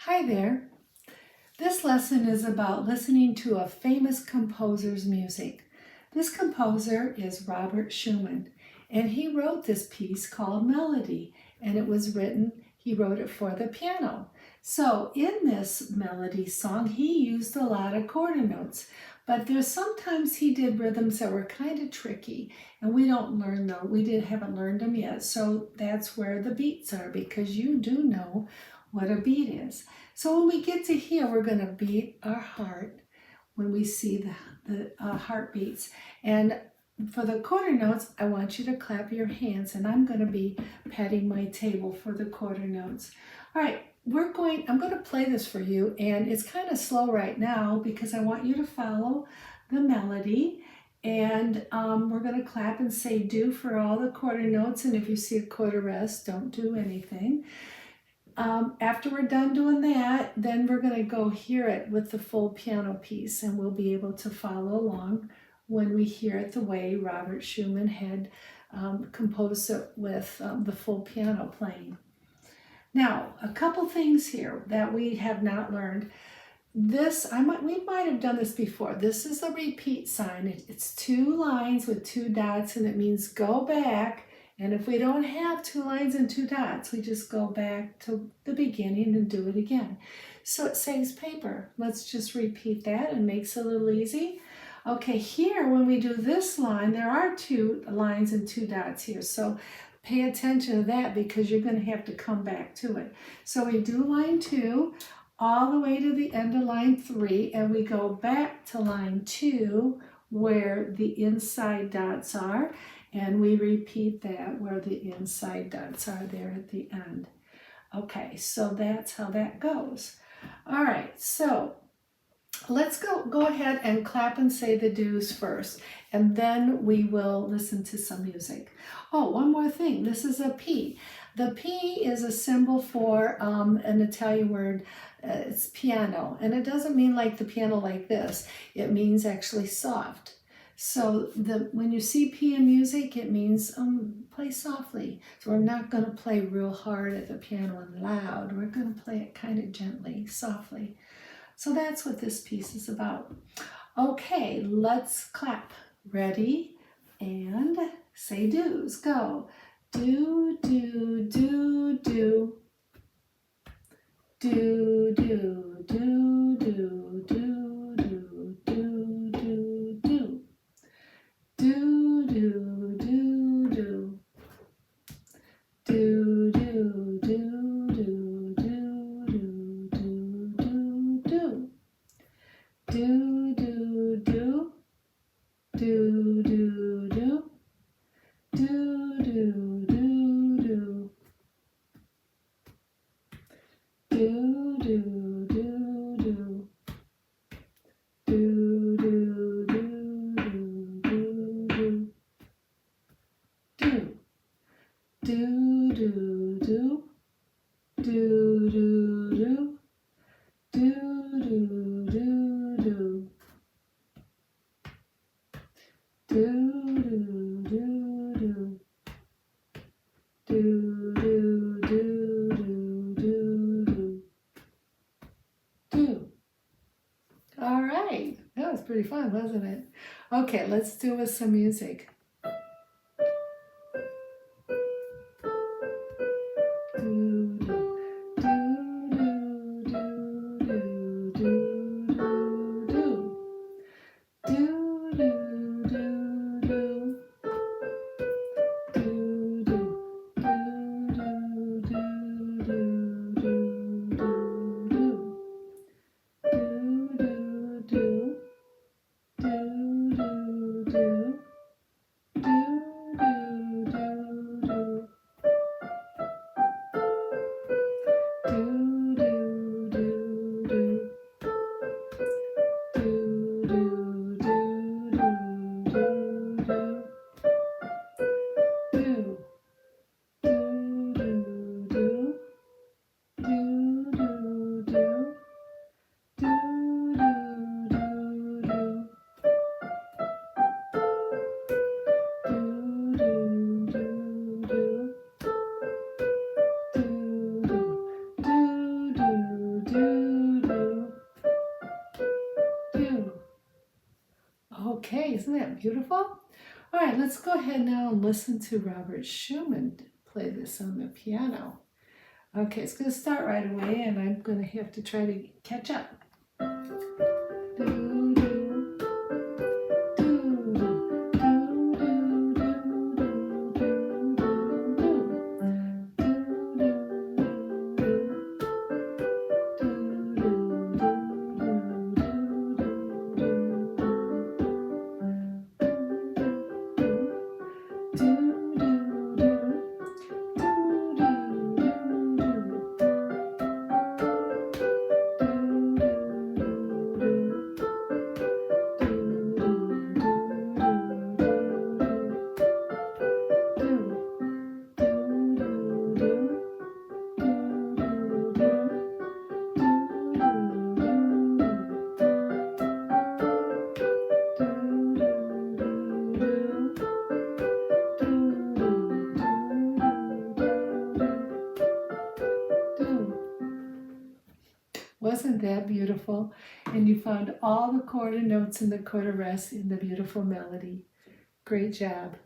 Hi there. This lesson is about listening to a famous composer's music. This composer is Robert Schumann, and he wrote this piece called Melody, and he wrote it for the piano. So in this melody song, he used a lot of quarter notes, but there's sometimes he did rhythms that were kind of tricky, and we don't learn them. Haven't learned them yet, so that's where the beats are, because you do know what a beat is. So when we get to here, we're going to beat our heart when we see the heartbeats. And for the quarter notes, I want you to clap your hands, and I'm going to be patting my table for the quarter notes. All right, I'm going to play this for you, and it's kind of slow right now because I want you to follow the melody. And we're going to clap and say do for all the quarter notes, and if you see a quarter rest, don't do anything. After we're done doing that, then we're going to go hear it with the full piano piece, and we'll be able to follow along when we hear it the way Robert Schumann had composed it with the full piano playing. Now, a couple things here that we have not learned. We might have done this before. This is a repeat sign. It's 2 lines with 2 dots, and it means go back. And if we don't have 2 lines and 2 dots, we just go back to the beginning and do it again. So it saves paper. Let's just repeat that and makes it a little easy. Okay, here when we do this line, there are 2 lines and 2 dots here. So pay attention to that because you're going to have to come back to it. So we do line 2 all the way to the end of line 3, and we go back to line 2 where the inside dots are. And we repeat that where the inside dots are there at the end. Okay, so that's how that goes. All right, so let's go ahead and clap and say the do's first, and then we will listen to some music. Oh, one more thing. This is a P. The P is a symbol for an Italian word. It's piano, and it doesn't mean like the piano like this. It means actually soft. So when you see P in music, it means play softly. So we're not going to play real hard at the piano and loud. We're going to play it kind of gently, softly. So that's what this piece is about. Okay, let's clap. Ready? And say do's. Go. Do, do, do, do. Do, do, do, do, do. Do, do, do, do. Do, do, do, do, do, do, do, do. Do, do, do. Do, do, do. Do, do, do, do. Do, do, do, do. Do, do, do. Do, do, do, do, do, do, do, do, do, do, do, do, do, do, do, do, do, do, do. All right, that was pretty fun, wasn't it? Okay, let's do with some music. Isn't that beautiful? All right, let's go ahead now and listen to Robert Schumann play this on the piano. Okay, it's going to start right away, and I'm going to have to try to catch up. Wasn't that beautiful? And you found all the quarter notes and the quarter rests in the beautiful melody. Great job.